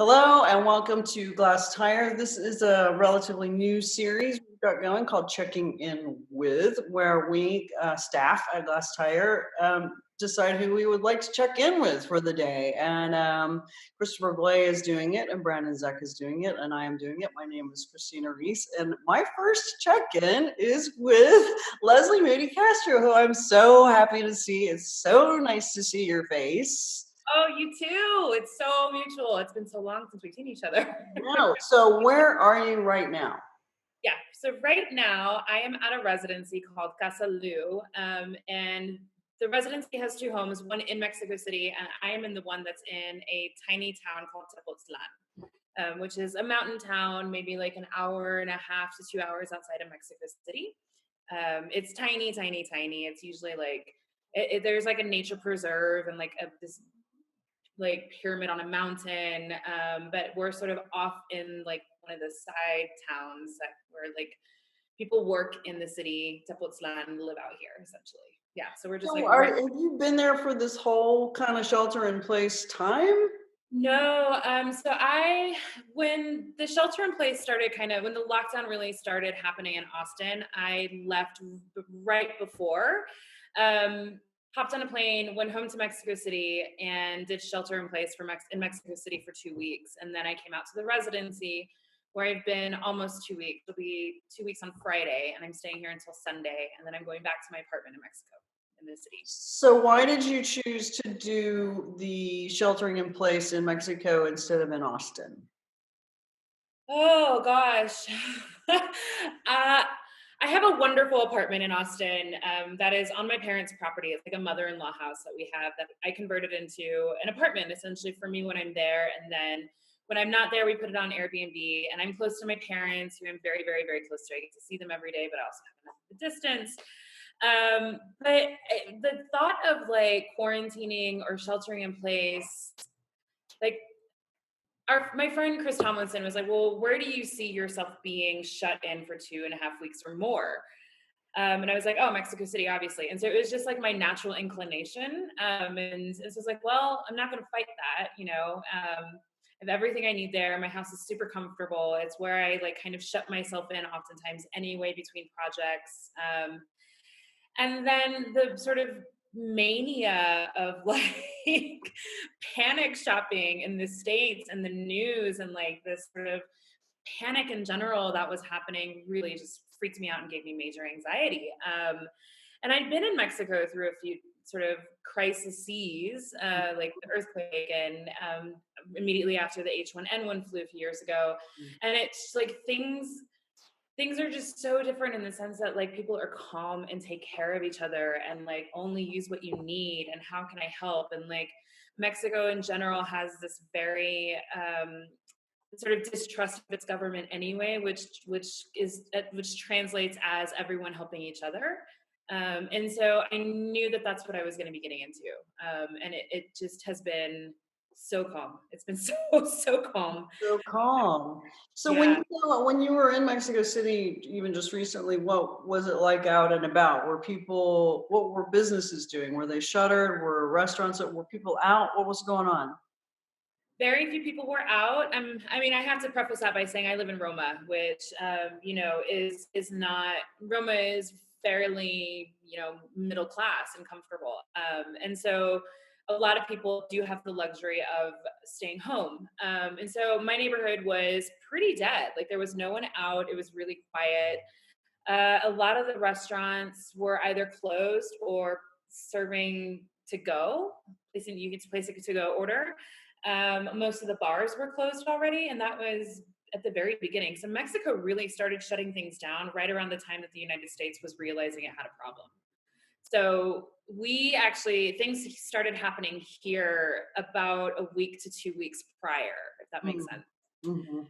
Hello and welcome to Glass Tire. This is a relatively new series we've got going called Checking In With, where we, staff at Glass Tire, decide who we would like to check in with for the day. And Christopher Blay is doing it, and Brandon Zeck is doing it, and I am doing it. My name is Christina Rees, and my first check-in is with Leslie Moody Castro, who I'm so happy to see. It's so nice to see your face. Oh, you too. It's so mutual. It's been so long since we've seen each other. No. So where are you right now? Yeah. So right now I am at a residency called Casa Lu. And the residency has two homes, one in Mexico City, and I am in the one that's in a tiny town called Tepoztlan, which is a mountain town, maybe like an hour and a half to 2 hours outside of Mexico City. It's tiny, tiny, tiny. It's usually like there's like a nature preserve and like this like pyramid on a mountain, but we're sort of off in like one of the side towns that where like people work in the city, Tepoztlan, and live out here essentially. Yeah, so we're just So like right. have you been there for this whole kind of shelter in place time? No, so when the shelter in place started, kind of when the lockdown really started happening in Austin, I left right before. Um, Hopped on a plane, went home to Mexico City, and did shelter in place in Mexico City for 2 weeks, and then I came out to the residency where I've been almost 2 weeks. It'll be 2 weeks on Friday, and I'm staying here until Sunday, and then I'm going back to my apartment in Mexico in the city. So why did you choose to do the sheltering in place in Mexico instead of in Austin? Oh gosh. I have a wonderful apartment in Austin that is on my parents' property. It's like a mother-in-law house that we have that I converted into an apartment essentially for me when I'm there. And then when I'm not there, we put it on Airbnb. And I'm close to my parents, who I'm very, very, very close to. I get to see them every day, but I also have enough of a distance. But the thought of like quarantining or sheltering in place, like my friend Chris Tomlinson was like, well, where do you see yourself being shut in for 2.5 weeks or more? And I was like, oh, Mexico City, obviously. And so it was just like my natural inclination. And so I was like, well, I'm not going to fight that, I have everything I need there. My house is super comfortable. It's where I like kind of shut myself in oftentimes anyway between projects. And then the sort of mania of like panic shopping in the States and the news and like this sort of panic in general that was happening really just freaked me out and gave me major anxiety. And I'd been in Mexico through a few sort of crises, like the earthquake and immediately after the H1N1 flu a few years ago. And it's like things are just so different in the sense that like people are calm and take care of each other and like only use what you need and how can I help. And like Mexico in general has this very sort of distrust of its government anyway, which translates as everyone helping each other. And so I knew that that's what I was going to be getting into. And it just has been so calm. It's been so calm. So calm. So Yeah. when you were in Mexico City, even just recently, what was it like out and about? What were businesses doing? Were they shuttered? Were restaurants, were people out? What was going on? Very few people were out. I mean, I have to preface that by saying I live in Roma, which is not. Roma is fairly middle class and comfortable, and so a lot of people do have the luxury of staying home. And so my neighborhood was pretty dead. Like there was no one out. It was really quiet. A lot of the restaurants were either closed or serving to go. You get to place a to go order. Most of the bars were closed already, and that was at the very beginning. So Mexico really started shutting things down right around the time that the United States was realizing it had a problem. So things started happening here about a week to 2 weeks prior, if that makes sense. Mm-hmm.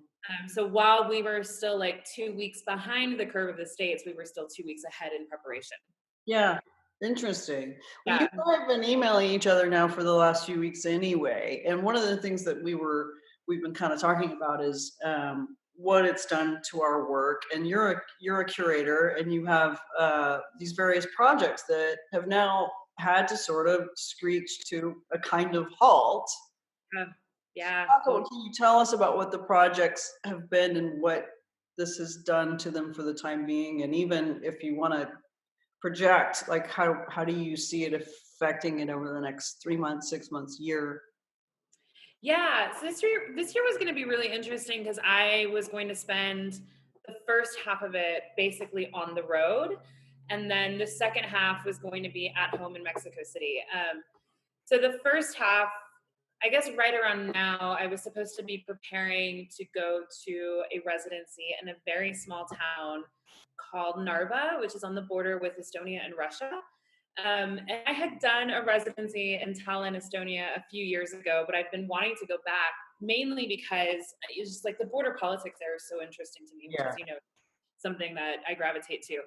So while we were still like 2 weeks behind the curve of the States, we were still 2 weeks ahead in preparation. Yeah, interesting. Well, you Yeah. and I have been emailing each other now for the last few weeks anyway, and one of the things that we've been kind of talking about is what it's done to our work. And you're a curator, and you have these various projects that have now had to sort of screech to a kind of halt. Yeah. Can you tell us about what the projects have been and what this has done to them for the time being? And even if you want to project, like how do you see it affecting it over the next 3 months, 6 months, year? Yeah, so this year was going to be really interesting because I was going to spend the first half of it basically on the road, and then the second half was going to be at home in Mexico City. So the first half, I guess right around now, I was supposed to be preparing to go to a residency in a very small town called Narva, which is on the border with Estonia and Russia. And I had done a residency in Tallinn, Estonia a few years ago, but I've been wanting to go back mainly because it's just like the border politics there are so interesting to me, which Yeah. is, something that I gravitate to.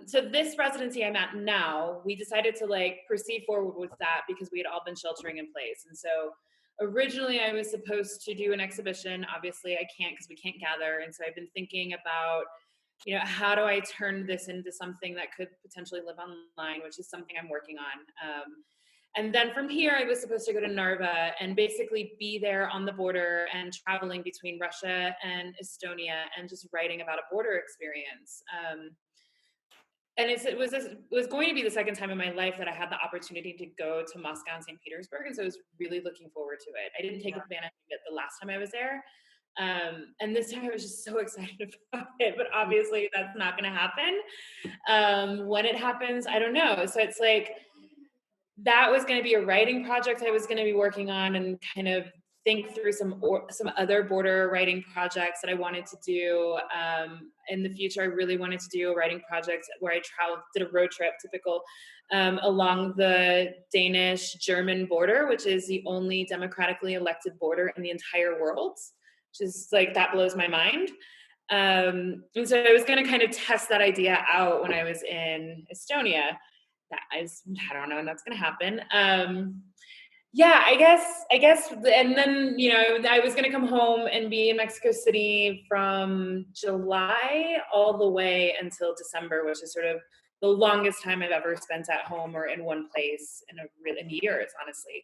So this residency I'm at now, we decided to like proceed forward with that because we had all been sheltering in place. And so originally I was supposed to do an exhibition. Obviously I can't because we can't gather. And so I've been thinking about, how do I turn this into something that could potentially live online, which is something I'm working on. And then from here, I was supposed to go to Narva and basically be there on the border and traveling between Russia and Estonia and just writing about a border experience. And it was going to be the second time in my life that I had the opportunity to go to Moscow and St. Petersburg, and so I was really looking forward to it. I didn't take advantage of it the last time I was there, and this time I was just so excited about it. But obviously, that's not going to happen. When it happens, I don't know. So it's like that was going to be a writing project I was going to be working on, and kind of think through some other border writing projects that I wanted to do in the future. I really wanted to do a writing project where I did a road trip, typical, along the Danish-German border, which is the only democratically elected border in the entire world, which is like, that blows my mind. And so I was going to kind of test that idea out when I was in Estonia. I don't know when that's going to happen. Yeah, I guess, and then, I was going to come home and be in Mexico City from July all the way until December, which is sort of the longest time I've ever spent at home or in one place in years, honestly.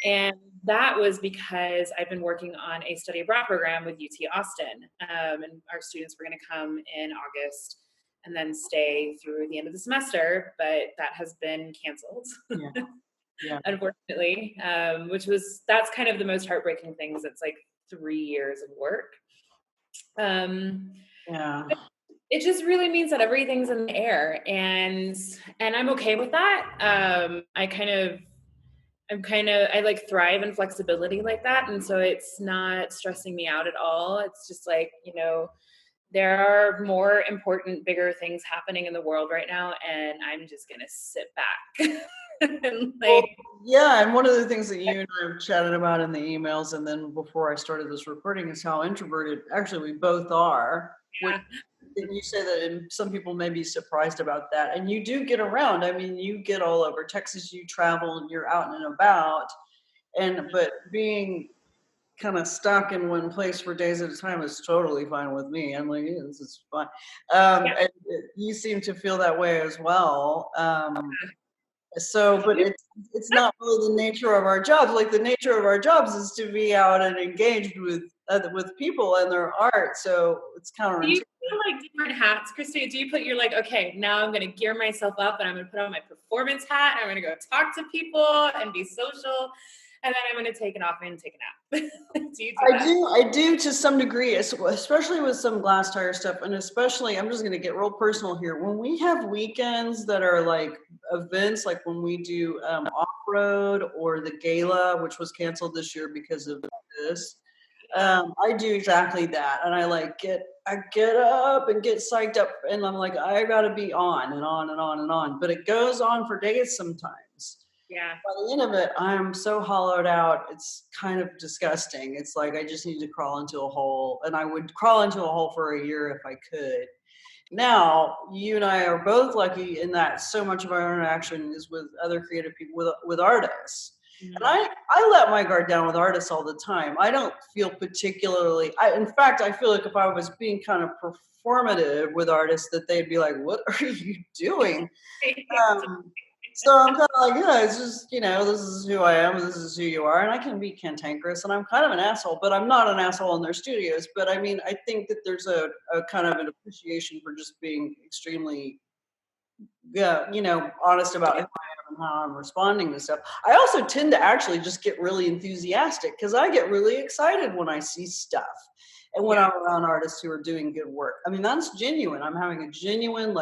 And that was because I've been working on a study abroad program with UT Austin, and our students were going to come in August and then stay through the end of the semester, but that has been canceled. Yeah. Yeah. Unfortunately, that's kind of the most heartbreaking thing, is it's like 3 years of work. Yeah. It just really means that everything's in the air, and I'm okay with that. I like thrive in flexibility like that, and so it's not stressing me out at all. It's just like, there are more important, bigger things happening in the world right now, and I'm just gonna sit back. And Well, yeah, and one of the things that you and I have chatted about in the emails, and then before I started this recording, is how introverted actually we both are. Yeah. And you say that, and some people may be surprised about that. And you do get around. I mean, you get all over Texas. You travel, and you're out and about. But being kind of stuck in one place for days at a time is totally fine with me. I'm like, yeah, this is fine. And you seem to feel that way as well. But it's not really the nature of our jobs. Like, the nature of our jobs is to be out and engaged with people and their art. So it's counterintuitive. Do you feel like different hats, Christina? Do you put, you're like, okay, now I'm going to gear myself up and I'm going to put on my performance hat and I'm going to go talk to people and be social, and then I'm going to take it off and take a nap? Do you do that? I do to some degree, especially with some glass tire stuff, and especially, I'm just going to get real personal here. When we have weekends that are like events, like when we do off-road or the gala, which was canceled this year because of this, I do exactly that, and I get up and get psyched up, and I'm like, I got to be on and on and on and on, but it goes on for days sometimes. Yeah. By the end of it, I'm so hollowed out. It's kind of disgusting. It's like I just need to crawl into a hole, and I would crawl into a hole for a year if I could. Now, you and I are both lucky in that so much of our interaction is with other creative people, with artists. Mm-hmm. And I let my guard down with artists all the time. I don't feel particularly, in fact, I feel like if I was being kind of performative with artists, that they'd be like, what are you doing? So I'm kind of like, yeah, it's just, this is who I am, this is who you are, and I can be cantankerous, and I'm kind of an asshole, but I'm not an asshole in their studios. But I mean, I think that there's a kind of an appreciation for just being extremely, yeah, honest about who I Yeah. am and how I'm responding to stuff. I also tend to actually just get really enthusiastic because I get really excited when I see stuff and when Yeah. I'm around artists who are doing good work. I mean, that's genuine. I'm having a genuine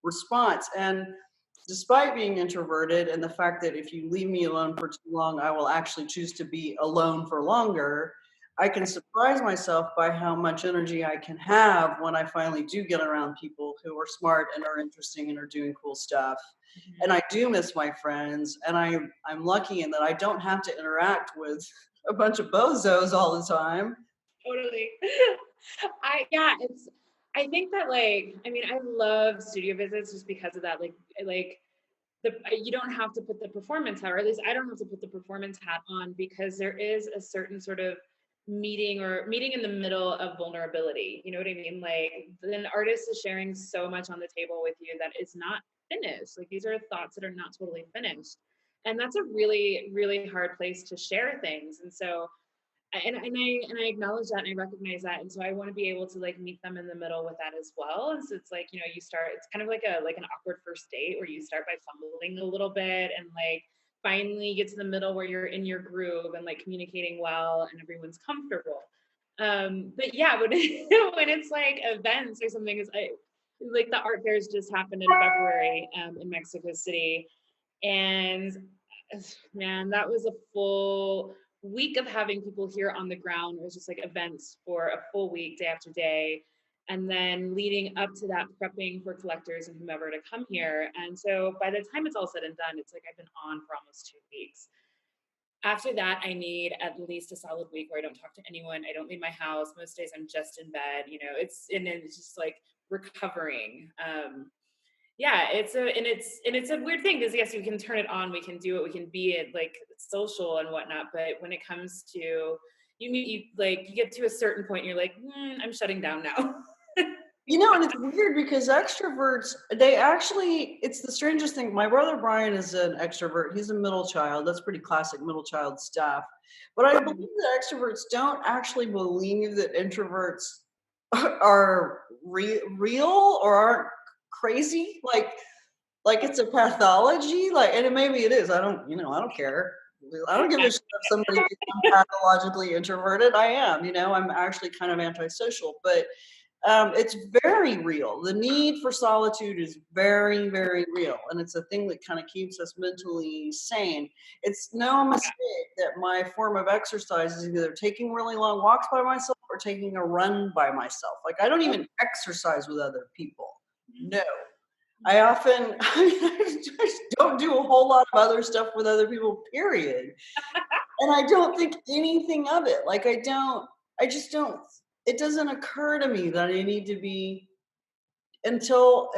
response. And despite being introverted and the fact that if you leave me alone for too long, I will actually choose to be alone for longer, I can surprise myself by how much energy I can have when I finally do get around people who are smart and are interesting and are doing cool stuff. And Mhm. I do miss my friends, and I'm lucky in that I don't have to interact with a bunch of bozos all the time. Totally. I think that I mean, I love studio visits just because of that. Like you don't have to put the performance hat, or at least I don't have to put the performance hat on because there is a certain sort of meeting in the middle of vulnerability. You know what I mean? Like an artist is sharing so much on the table with you that is not finished. Like these are thoughts that are not totally finished. And that's a really, really hard place to share things. And so and I acknowledge that and I recognize that, and so I want to be able to meet them in the middle with that as well. And so it's you start, it's kind of like an awkward first date where you start by fumbling a little bit and finally get to the middle where you're in your groove and communicating well and everyone's comfortable. But yeah, when when it's events or something, is like the art fairs just happened in February in Mexico City, and man, that was a full week of having people here on the ground. It was just events for a full week, day after day. And then leading up to that, prepping for collectors and whomever to come here. And so by the time it's all said and done, it's I've been on for almost 2 weeks. After that, I need at least a solid week where I don't talk to anyone. I don't leave my house. Most days I'm just in bed. It's just recovering. Yeah, it's a weird thing because yes, we can turn it on, we can do it, we can be it social and whatnot, but when it comes to you get to a certain point, you're I'm shutting down now. And it's weird because extroverts, it's the strangest thing. My brother Brian is an extrovert. He's a middle child. That's pretty classic middle child stuff. But I believe that extroverts don't actually believe that introverts are real or aren't crazy. Like it's a pathology. And maybe it is. I don't care. I don't give a shit if somebody thinks I'm pathologically introverted. I am. I'm actually kind of antisocial, but it's very real. The need for solitude is very, very real. And it's a thing that kind of keeps us mentally sane. It's no mistake that my form of exercise is either taking really long walks by myself or taking a run by myself. I don't even exercise with other people. No. I often, I just don't do a whole lot of other stuff with other people, period. And I don't think anything of it. I just don't, it doesn't occur to me that I need to be until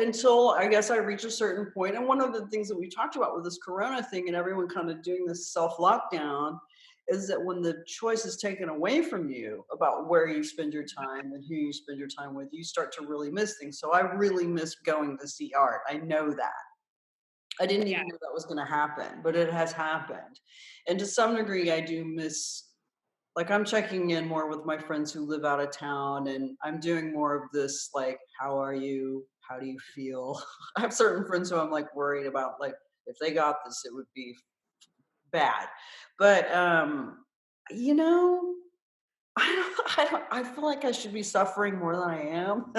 I guess I reach a certain point. And one of the things that we talked about with this corona thing and everyone kind of doing this self lockdown is that when the choice is taken away from you about where you spend your time and who you spend your time with, you start to really miss things. So I really miss going to see art. I know that. I didn't Yeah. even know that was going to happen, but it has happened. And to some degree, I do miss, I'm checking in more with my friends who live out of town, and I'm doing more of this, how are you? How do you feel? I have certain friends who I'm worried about, if they got this, it would be bad. But, you know, I feel like I should be suffering more than I am.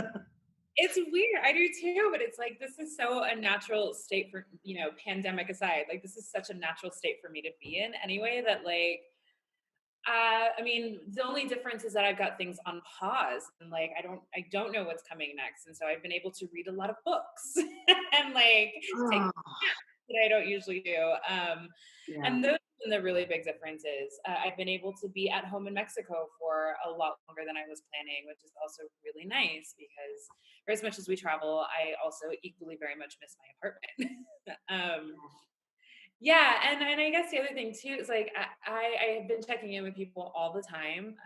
It's weird. I do too, but it's this is so a natural state for, pandemic aside, this is such a natural state for me to be in anyway that I mean, the only difference is that I've got things on pause and I don't know what's coming next. And so I've been able to read a lot of books and take Oh, that I don't usually do. yeah. And those have been the really big differences. I've been able to be at home in Mexico for a lot longer than I was planning, which is also really nice because for as much as we travel, I also equally very much miss my apartment. Yeah, and I guess the other thing too is I have been checking in with people all the time,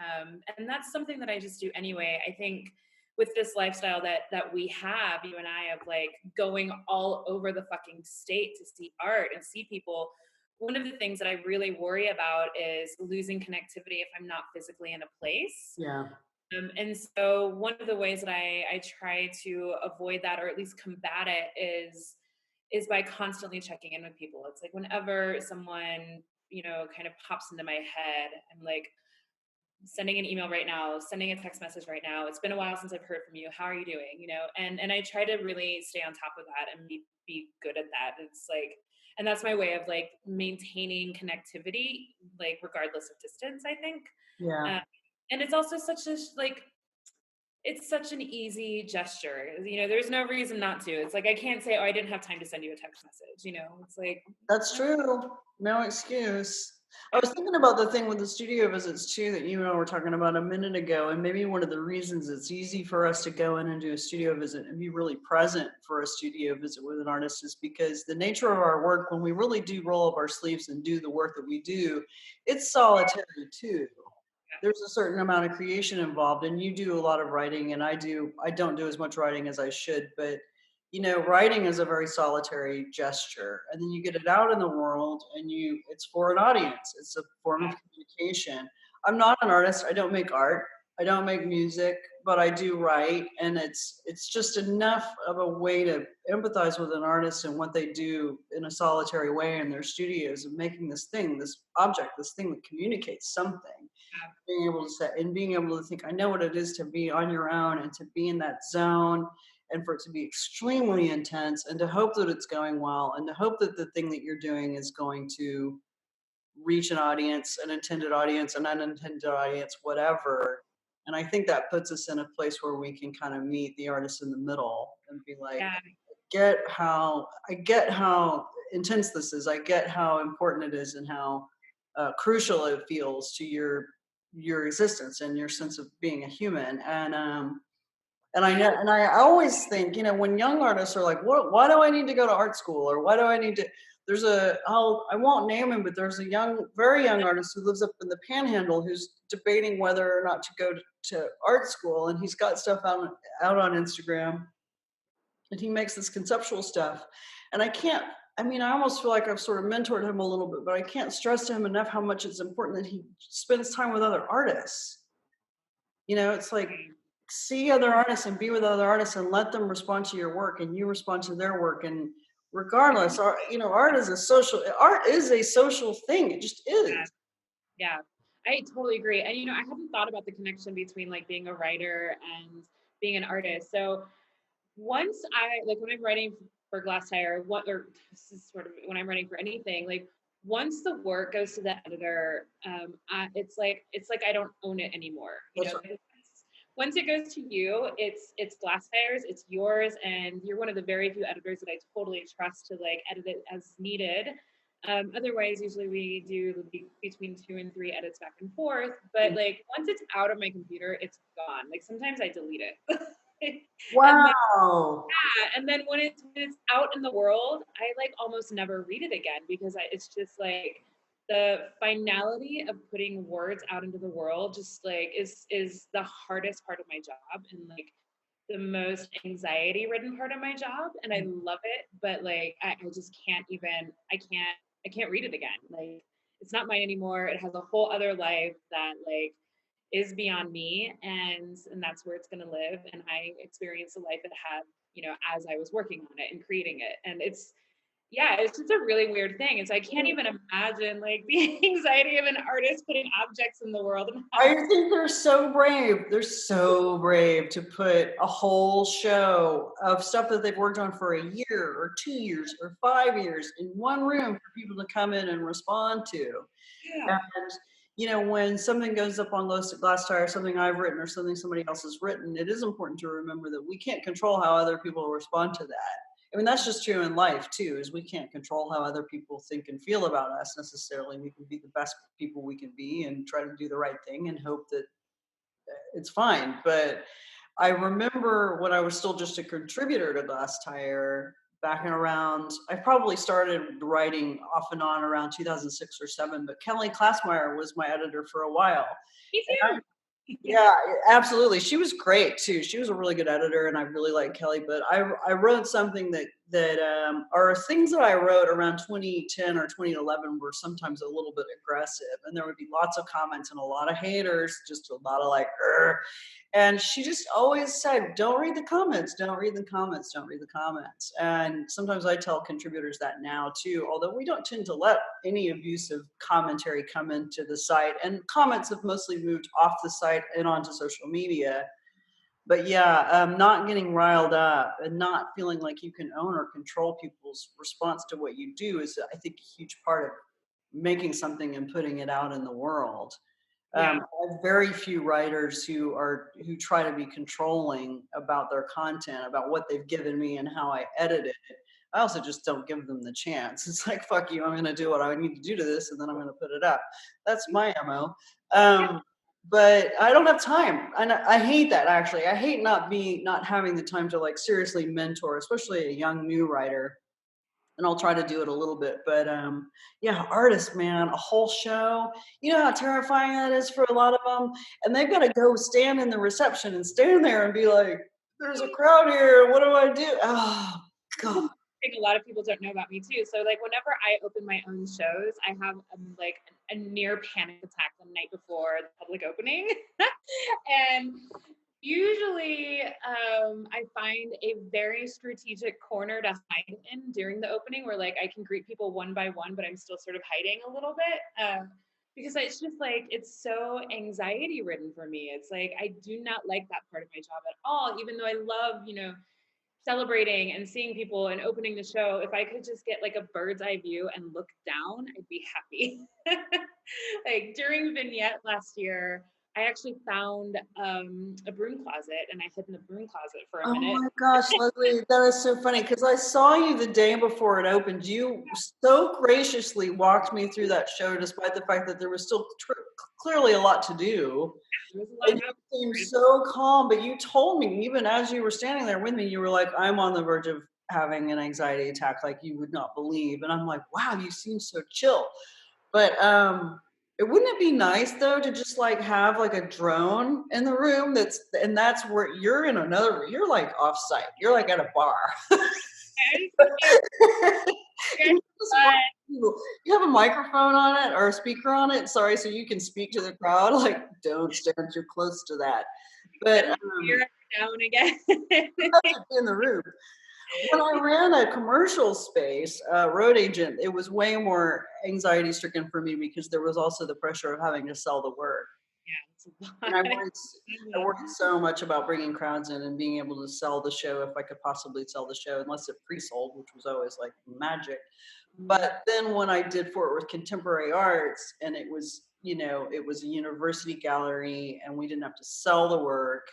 and that's something that I just do anyway. I think with this lifestyle that we have, you and I, of like going all over the fucking state to see art and see people, one of the things that I really worry about is losing connectivity if I'm not physically in a place. Yeah. And so one of the ways that I try to avoid that, or at least combat it, is by constantly checking in with people. It's like whenever someone, kind of pops into my head, I'm like sending an email right now, sending a text message right now. It's been a while since I've heard from you. How are you doing? And I try to really stay on top of that and be good at that. It's like, and that's my way of like maintaining connectivity, like regardless of distance, I think. Yeah. Um, and it's also such a like it's such an easy gesture. There's no reason not to. It's like I can't say, "Oh, I didn't have time to send you a text message." It's like That's true. No excuse. I was thinking about the thing with the studio visits too that you and I were talking about a minute ago, and maybe one of the reasons it's easy for us to go in and do a studio visit and be really present for a studio visit with an artist is because the nature of our work, when we really do roll up our sleeves and do the work that we do, it's solitary too. There's a certain amount of creation involved, and you do a lot of writing, and I don't do as much writing as I should, but writing is a very solitary gesture, and then you get it out in the world, and it's for an audience. It's a form of communication. I'm not an artist. I don't make art. I don't make music, but I do write, and it's just enough of a way to empathize with an artist and what they do in a solitary way in their studios of making this thing, this object, this thing that communicates something. Being able to say and being able to think, I know what it is to be on your own and to be in that zone and for it to be extremely intense and to hope that it's going well and to hope that the thing that you're doing is going to reach an audience, an intended audience, an unintended audience, whatever. And I think that puts us in a place where we can kind of meet the artist in the middle and be like, yeah, I get how intense this is. I get how important it is and how crucial it feels to your existence and your sense of being a human. And I know, and I always think, when young artists are like, why do I need to go to art school? Or why do I need to, I won't name him, but there's a very young artist who lives up in the Panhandle who's debating whether or not to go to art school. And he's got stuff out on Instagram and he makes this conceptual stuff. And I almost feel like I've sort of mentored him a little bit, but I can't stress to him enough how much it's important that he spends time with other artists. It's like see other artists and be with other artists and let them respond to your work and you respond to their work. And regardless, art is a social thing. It just yeah, is. yeah. I totally agree. And I hadn't thought about the connection between like being a writer and being an artist. So once I like when I'm writing for Glass Tire, this is sort of when I'm writing for anything, like once the work goes to the editor, it's like I don't own it anymore. That's right. Once it goes to you, it's Glass Tire's, it's yours, and you're one of the very few editors that I totally trust to like edit it as needed. Otherwise, usually we do between 2 and 3 edits back and forth. But like once it's out of my computer, it's gone. Like sometimes I delete it. and then Wow. and then when it's out in the world, I like almost never read it again because it's just like the finality of putting words out into the world just like is the hardest part of my job and like the most anxiety ridden part of my job, and I love it, but like I just can't even I can't read it again. Like it's not mine anymore. It has a whole other life that like is beyond me, and that's where it's going to live, and I experience the life it had, as I was working on it and creating it. And it's just a really weird thing. It's I can't even imagine like the anxiety of an artist putting objects in the world and I think they're so brave. They're so brave to put a whole show of stuff that they've worked on for a year or 2 years or 5 years in one room for people to come in and respond to. yeah, And when something goes up on Glass Tire, something I've written or something somebody else has written, it is important to remember that we can't control how other people respond to that. I mean, that's just true in life too, is we can't control how other people think and feel about us necessarily. We can be the best people we can be and try to do the right thing and hope that it's fine. But I remember when I was still just a contributor to Glass Tire back in around, I probably started writing off and on around 2006 or 7, but Kelly Klassmeyer was my editor for a while. me And too. Yeah, absolutely. She was great too. She was a really good editor, and I really like Kelly. But I wrote something that or things that I wrote around 2010 or 2011 were sometimes a little bit aggressive, and there would be lots of comments and a lot of haters, just a lot of like, "Ugh." And she just always said, "Don't read the comments. Don't read the comments. Don't read the comments." And sometimes I tell contributors that now too, although we don't tend to let any abusive commentary come into the site, and comments have mostly moved off the site and onto social media. But yeah, not getting riled up and not feeling like you can own or control people's response to what you do is, I think, a huge part of making something and putting it out in the world. Yeah. I have very few writers who try to be controlling about their content, about what they've given me and how I edit it. I also just don't give them the chance. It's like, fuck you, I'm gonna do what I need to do to this, and then I'm gonna put it up. That's my MO. But I don't have time. And I hate that, actually. I hate not having the time to like seriously mentor, especially a young new writer. And I'll try to do it a little bit. But yeah, artists, man, a whole show. You know how terrifying that is for a lot of them? And they've got to go stand in the reception and stand there and be like, there's a crowd here. What do I do? Oh, God. I think a lot of people don't know about me too. So like whenever I open my own shows, I have like a near panic attack the night before the public opening. And usually I find a very strategic corner to hide in during the opening where like I can greet people one by one, but I'm still sort of hiding a little bit. Because it's just like it's so anxiety ridden for me. It's like I do not like that part of my job at all, even though I love, celebrating and seeing people and opening the show. If I could just get like a bird's eye view and look down, I'd be happy. Like during Vignette last year, I actually found a broom closet and I hid in the broom closet for a Oh minute. my gosh, Leslie, that is so funny because I saw you the day before it opened. You so graciously walked me through that show, despite the fact that there was still clearly a lot to do. There was a And lot you seemed happening. so calm, but you told me, even as you were standing there with me, you were like, I'm on the verge of having an anxiety attack like you would not believe. And I'm like, wow, you seem so chill. But it wouldn't it be nice though to just like have like a drone in the room that's where you're like offsite. You're like at a bar. And you just watch people. You have a microphone on it or a speaker on it, sorry, so you can speak to the crowd, like, don't stand too close to that. But You're down again. have to be in the room. When I ran a commercial space, road agent, it was way more anxiety stricken for me because there was also the pressure of having to sell the work. Yeah, it's a And lot. I worried so much about bringing crowds in and being able to sell the show if I could possibly sell the show, unless it pre-sold, which was always like magic. But then when I did Fort Worth Contemporary Arts, and it was a university gallery, and we didn't have to sell the work,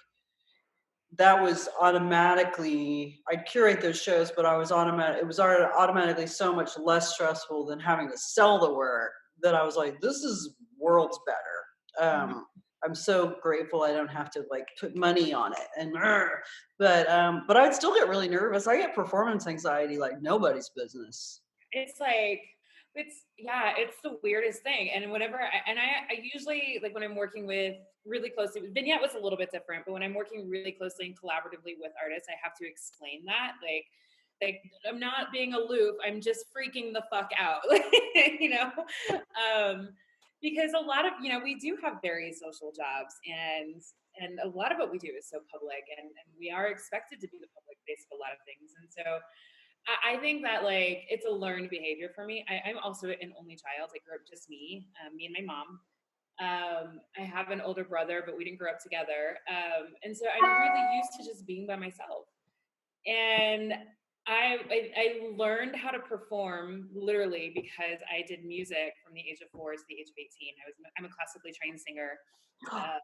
that was automatically, I'd curate those shows, but it was automatically so much less stressful than having to sell the work, that I was like, this is worlds better. I'm so grateful I don't have to like put money on it. But I'd still get really nervous. I get performance anxiety like nobody's business. It's like it's the weirdest thing. And I usually like when I'm working with really closely with Vignette was a little bit different, but when I'm working really closely and collaboratively with artists, I have to explain that like I'm not being aloof, I'm just freaking the fuck out. you know because a lot of we do have very social jobs, and a lot of what we do is so public, and we are expected to be the public face of a lot of things. And so I think that like it's a learned behavior for me. I'm also an only child. I grew up just me and my mom. I have an older brother, but we didn't grow up together. And so I'm really used to just being by myself. And I learned how to perform literally because I did music from the age of 4 to the age of 18. I'm a classically trained singer. Uh,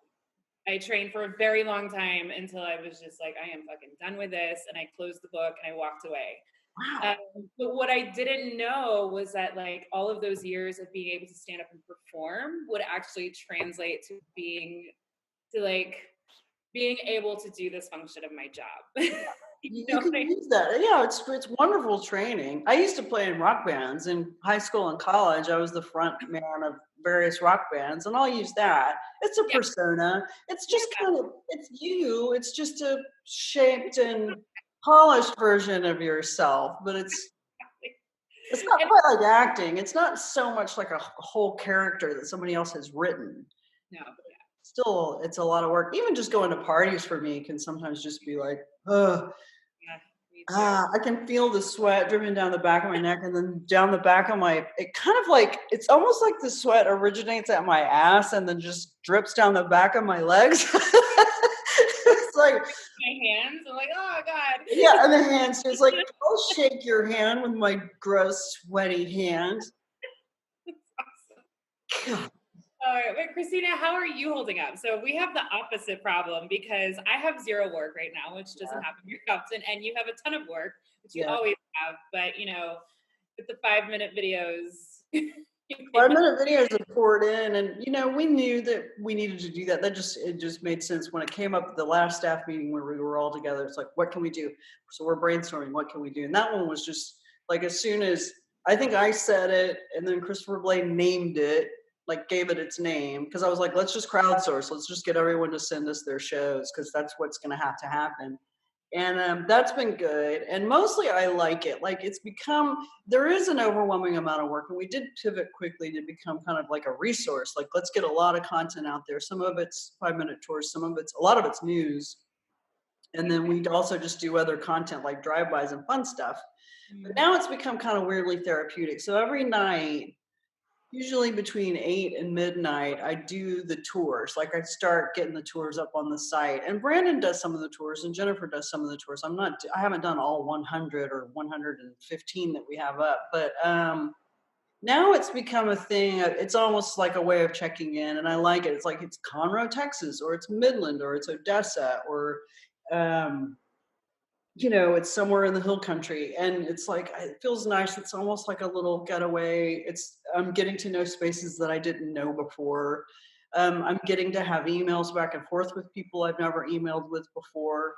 I trained for a very long time until I was just like, I am fucking done with this. And I closed the book and I walked away. Wow. But what I didn't know was that like all of those years of being able to stand up and perform would actually translate to being able to do this function of my job. you can use that. Yeah, it's wonderful training. I used to play in rock bands in high school and college. I was the front man of various rock bands, and I'll use that. It's a Yeah, persona. It's just yeah, kind of it's you. It's just a shaped and polished version of yourself, but it's not and quite like acting. It's not so much like a whole character that somebody else has written. no, Still, it's a lot of work. Even just going to parties for me can sometimes just be like, ugh. yeah, me too. I can feel the sweat dripping down the back of my neck and then down the back of my it kind of like it's almost like the sweat originates at my ass and then just drips down the back of my legs. It's like, My hands, I'm like, oh God. yeah, and the hands. It's like, I'll shake your hand with my gross, sweaty hand. God. All right, but Christina, how are you holding up? So we have the opposite problem because I have zero work right now, which doesn't happen very often, and you have a ton of work, which you Yeah. always have. But with the 5-minute videos, 5-minute videos are poured in, and we knew that we needed to do that. It just made sense when it came up at the last staff meeting where we were all together. It's like, what can we do? So we're brainstorming, what can we do? And that one was just like, as soon as I think I said it, and then Christopher Blaine named it, like gave it its name, because I was like, let's just crowdsource. Let's just get everyone to send us their shows, because that's what's going to have to happen. And that's been good. And mostly I like it. Like there is an overwhelming amount of work. And we did pivot quickly to become kind of like a resource. Like, let's get a lot of content out there. Some of it's 5-minute tours. A lot of it's news. And then we'd also just do other content like drive-bys and fun stuff. But now it's become kind of weirdly therapeutic. So every night, usually between 8 and midnight, I do the tours. Like, I start getting the tours up on the site, and Brandon does some of the tours, and Jennifer does some of the tours. I haven't done all 100 or 115 that we have up, but now it's become a thing. It's almost like a way of checking in, and I like it. It's like it's Conroe, Texas, or it's Midland, or it's Odessa, or it's somewhere in the hill country, and it's like, it feels nice. It's almost like a little getaway. I'm getting to know spaces that I didn't know before. I'm getting to have emails back and forth with people I've never emailed with before.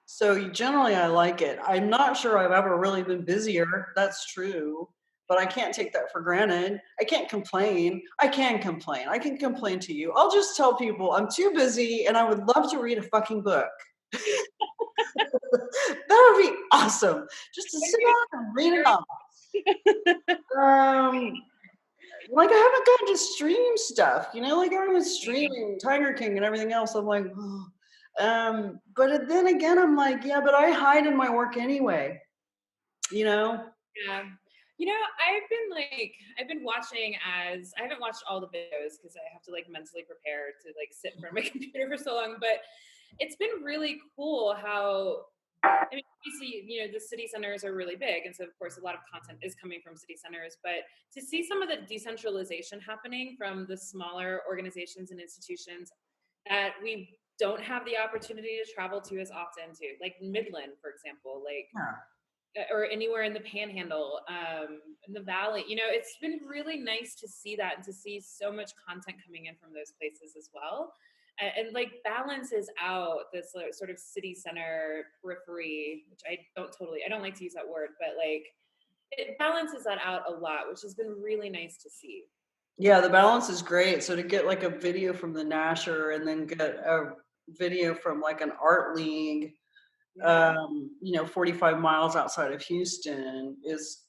So generally I like it. I'm not sure I've ever really been busier. That's true. But I can't take that for granted. I can't complain. I can complain. I can complain to you. I'll just tell people I'm too busy and I would love to read a fucking book. That would be awesome. Just to sit down and read it off. Like, I haven't gotten to stream stuff, like I was streaming Tiger King and everything else. I'm like, oh. But then again, I'm like, yeah, but I hide in my work anyway, Yeah. I've been watching I haven't watched all the videos because I have to mentally prepare to sit in front of my computer for so long, but it's been really cool how, obviously, the city centers are really big. And so, of course, a lot of content is coming from city centers. But to see some of the decentralization happening from the smaller organizations and institutions that we don't have the opportunity to travel to as often to, like Midland, for example, or anywhere in the Panhandle, in the Valley, it's been really nice to see that and to see so much content coming in from those places as well. And balances out this sort of city center periphery, which I don't like to use that word, but it balances that out a lot, which has been really nice to see. Yeah, the balance is great. So to get a video from the Nasher and then get a video from an art league, 45 miles outside of Houston it's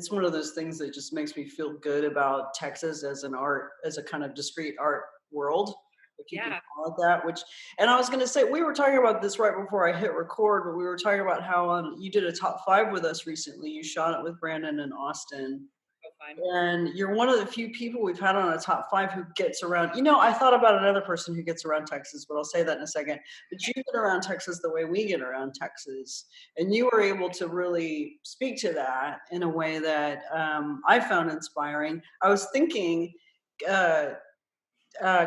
one of those things that just makes me feel good about Texas as a kind of discrete art world, if you can call it that. And I was going to say, we were talking about this right before I hit record, but we were talking about how you did a top 5 with us recently. You shot it with Brandon and Austin. And you're one of the few people we've had on a top 5 who gets around. I thought about another person who gets around Texas, but I'll say that in a second. But you get around Texas the way we get around Texas. And you were able to really speak to that in a way that I found inspiring. I was thinking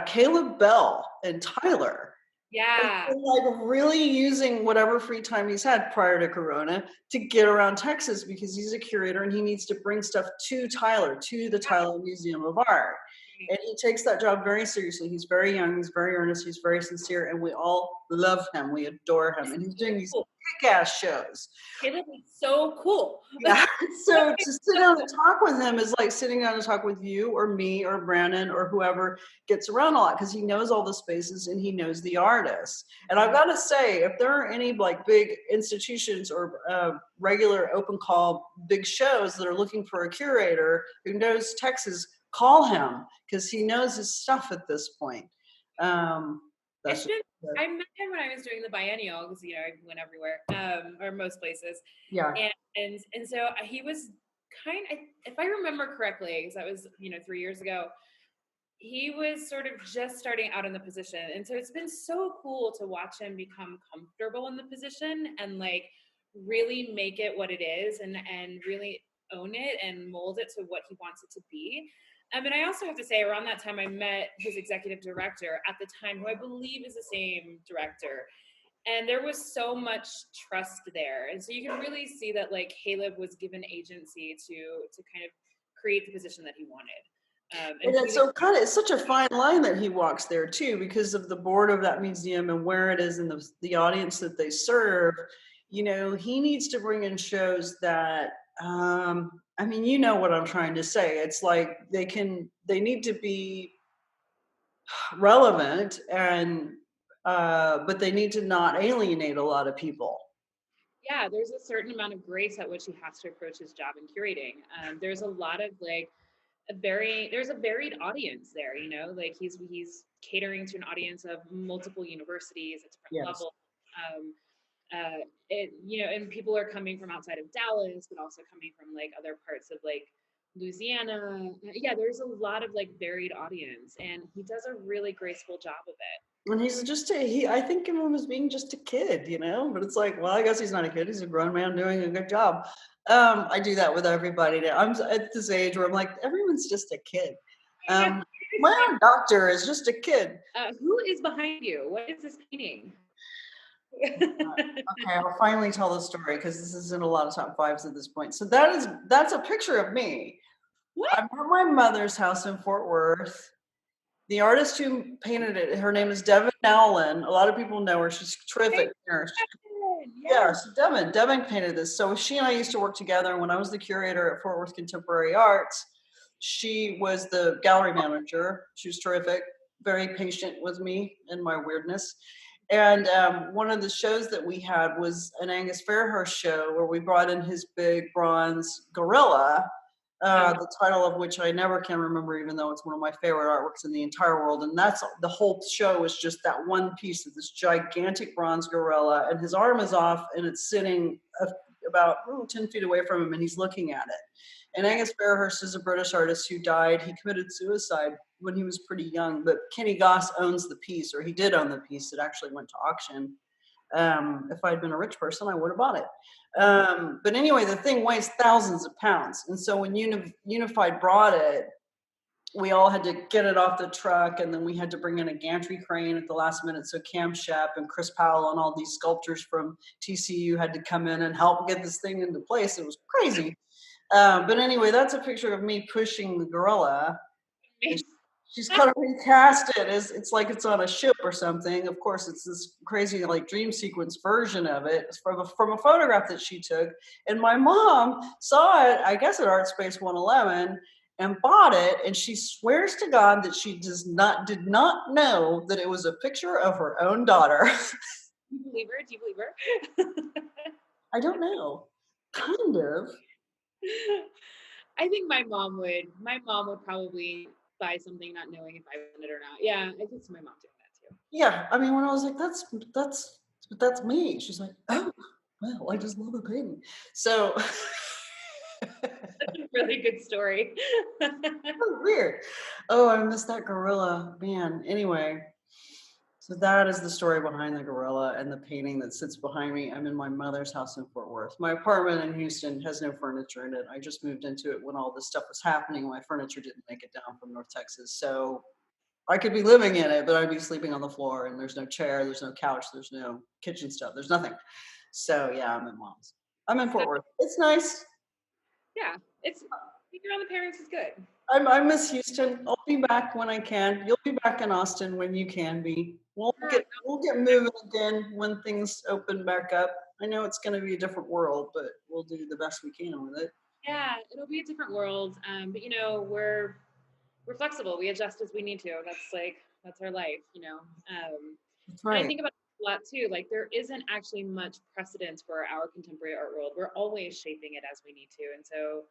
Caleb Bell and Tyler. Yeah. Really using whatever free time he's had prior to Corona to get around Texas, because he's a curator and he needs to bring stuff to the Tyler Museum of Art. And he takes that job very seriously. He's very young, he's very earnest, he's very sincere, and we all love him. We adore him. And he's doing these Cool. kick-ass shows. Caleb is so cool. Yeah. So to sit down and talk with him is like sitting down and talk with you or me or Brandon or whoever gets around a lot, because he knows all the spaces and he knows the artists. And I've got to say, if there are any like big institutions or regular open call big shows that are looking for a curator who knows Texas, call him, because he knows his stuff at this point. It's been, I met him when I was doing the biennial, because I went everywhere, or most places. Yeah. And so he was if I remember correctly, because that was 3 years ago, he was sort of just starting out in the position. And so it's been so cool to watch him become comfortable in the position and like really make it what it is, and really own it and mold it to what he wants it to be. And I also have to say, around that time, I met his executive director at the time, who I believe is the same director. And there was so much trust there. And so you can really see that like Caleb was given agency to kind of create the position that he wanted. And it's so it's such a fine line that he walks there too, because of the board of that museum and where it is and the audience that they serve. He needs to bring in shows that, you know what I'm trying to say. It's like they need to be relevant and, but they need to not alienate a lot of people. Yeah, there's a certain amount of grace at which he has to approach his job in curating. There's a lot of like, there's a varied audience there, like he's catering to an audience of multiple universities at different levels. And people are coming from outside of Dallas, but also coming from like other parts of like Louisiana. Yeah, there's a lot of like varied audience, and he does a really graceful job of it. And he's just I think of him as being just a kid, but it's like, well, I guess he's not a kid. He's a grown man doing a good job. I do that with everybody now. I'm at this age where I'm like, everyone's just a kid. My own doctor is just a kid. Who is behind you? What is this painting? Okay, I'll finally tell the story, because this is in a lot of top fives at this point. So that's a picture of me. What? I'm at my mother's house in Fort Worth. The artist who painted it, her name is Devin Nowlin. A lot of people know her. She's terrific. Yeah, so Devin painted this. So she and I used to work together. When I was the curator at Fort Worth Contemporary Arts, she was the gallery manager. She was terrific, very patient with me and my weirdness. And one of the shows that we had was an Angus Fairhurst show where we brought in his big bronze gorilla, the title of which I never can remember, even though it's one of my favorite artworks in the entire world. And that's the whole show is just that one piece of this gigantic bronze gorilla, and his arm is off and it's sitting about 10 feet away from him, and he's looking at it. And Angus Fairhurst is a British artist who died. He committed suicide when he was pretty young, but Kenny Goss owns the piece, or he did own the piece. It actually went to auction. If I'd been a rich person, I would have bought it. But anyway, the thing weighs thousands of pounds. And so when Unified brought it, we all had to get it off the truck, and then we had to bring in a gantry crane at the last minute. So Cam Shep and Chris Powell and all these sculptors from TCU had to come in and help get this thing into place. It was crazy. But anyway, that's a picture of me pushing the gorilla. She's kind of recast it as it's like it's on a ship or something. Of course, it's this crazy like dream sequence version of it. It's from a photograph that she took. And my mom saw it, I guess, at Art Space 111 and bought it. And she swears to God that she did not know that it was a picture of her own daughter. Do you believe her? Do you believe her? I don't know. Kind of. I think my mom would probably buy something not knowing if I want it or not. Yeah, I could see my mom doing that too. Yeah, I mean, when I was like, that's me. She's like, oh, well, I just love a painting. So That's a really good story. Weird. Oh, I missed that gorilla, man. Anyway, so that is the story behind the gorilla and the painting that sits behind me. I'm in my mother's house in Fort Worth. My apartment in Houston has no furniture in it. I just moved into it when all this stuff was happening. My furniture didn't make it down from North Texas. So I could be living in it, but I'd be sleeping on the floor, and there's no chair, there's no couch, there's no kitchen stuff, there's nothing. So yeah, I'm in Fort Worth. It's nice. Yeah, it's Being around the parents is good. I miss Houston. I'll be back when I can. You'll be back in Austin when you can be. Yeah, We'll get moving again when things open back up. I know it's going to be a different world, but we'll do the best we can with it. yeah, it'll be a different world. But we're flexible. We adjust as we need to. That's our life. That's And I right. think about it a lot too. Like there isn't actually much precedence for our contemporary art world. We're always shaping it as we need to, and so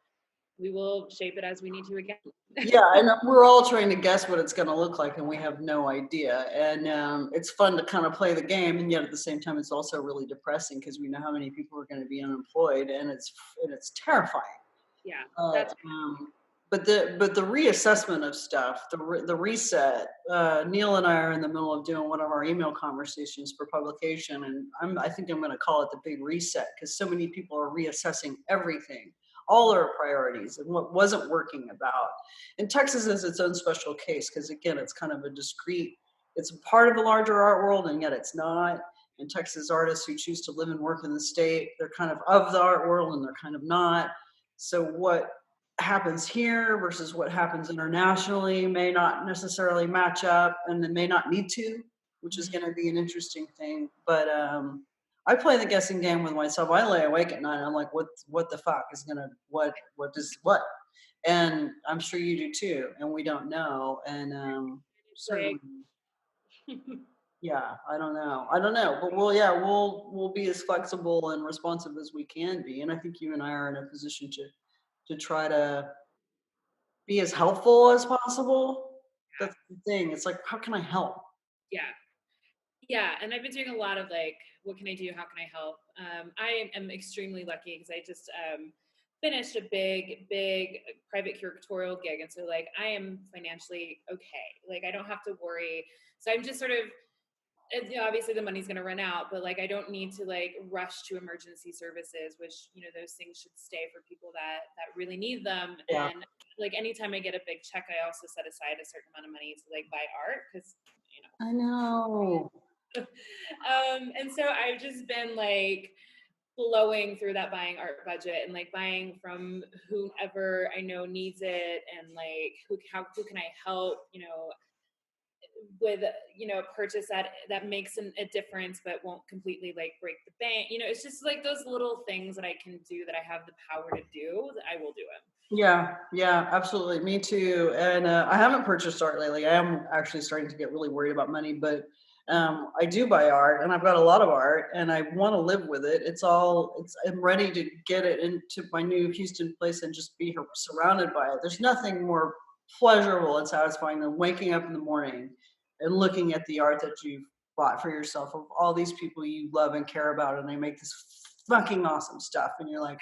we will shape it as we need to again. Yeah, and we're all trying to guess what it's going to look like, and we have no idea. And it's fun to kind of play the game, and yet at the same time, it's also really depressing because we know how many people are going to be unemployed, and it's terrifying. Yeah, Uh, that's um, but the reassessment of stuff, the reset. Neil and I are in the middle of doing one of our email conversations for publication, and I think I'm going to call it the big reset because so many people are reassessing everything, all their priorities, and what wasn't working about. And Texas is its own special case because again, it's kind of a discrete. It's part of the larger art world, and yet it's not. And Texas artists who choose to live and work in the state, they're kind of the art world, and they're kind of not. So what happens here versus what happens internationally may not necessarily match up, and they may not need to, which is going to be an interesting thing. But I play the guessing game with myself. I lay awake at night. I'm like, what the fuck is gonna what does what? And I'm sure you do too. And we don't know. And it's certainly, like yeah, I don't know, but we'll be as flexible and responsive as we can be. And I think you and I are in a position to try to be as helpful as possible. That's the thing. It's like, how can I help? yeah, yeah. And I've been doing a lot of like, what can I do? How can I help? I am extremely lucky because I just finished a big private curatorial gig, and so like I am financially okay. Like I don't have to worry. So I'm just sort of obviously the money's going to run out, but like I don't need to like rush to emergency services, which those things should stay for people that really need them. Yeah, And like anytime I get a big check, I also set aside a certain amount of money to like buy art because I know. and so I've just been like flowing through that buying art budget and like buying from whoever I know needs it, and like who can I help, with a purchase that makes a difference but won't completely like break the bank. It's just like those little things that I can do, that I have the power to do, that I will do it. Yeah, absolutely. Me too. And I haven't purchased art lately. I am actually starting to get really worried about money, but I do buy art, and I've got a lot of art, and I want to live with it. I'm ready to get it into my new Houston place and just be surrounded by it. There's nothing more pleasurable and satisfying than waking up in the morning and looking at the art that you've bought for yourself of all these people you love and care about, and they make this fucking awesome stuff, and you're like,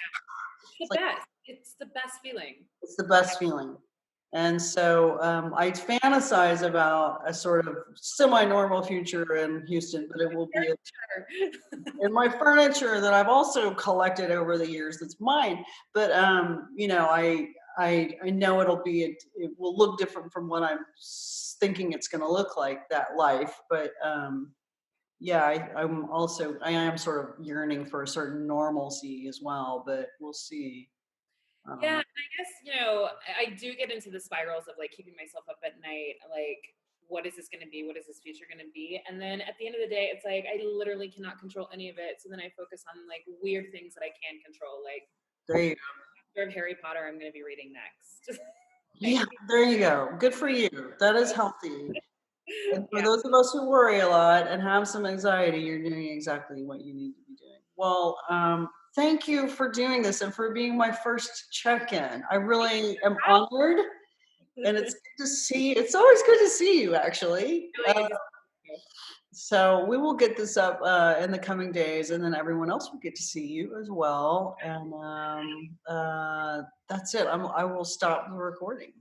It's it's the like best. It's the best feeling. it's the best feeling. And so I fantasize about a sort of semi-normal future in Houston, but it will be in my furniture that I've also collected over the years. That's mine. But I know it will look different from what I'm thinking it's going to look like, that life. But yeah, I am sort of yearning for a certain normalcy as well. But we'll see. Yeah, Um, I guess, I do get into the spirals of like keeping myself up at night, like what is this going to be? What is this future going to be? And then at the end of the day, it's like I literally cannot control any of it. So then I focus on like weird things that I can control. Like there you after Harry Potter, I'm going to be reading next. Yeah, there you go. Good for you. That is healthy. And for Yeah. those of us who worry a lot and have some anxiety, you're doing exactly what you need to be doing. Well, thank you for doing this and for being my first check-in. I really am honored, and it's good to see. It's always good to see you, actually. Really good to see you. So we will get this up in the coming days, and then everyone else will get to see you as well. And that's it. I will stop the recording.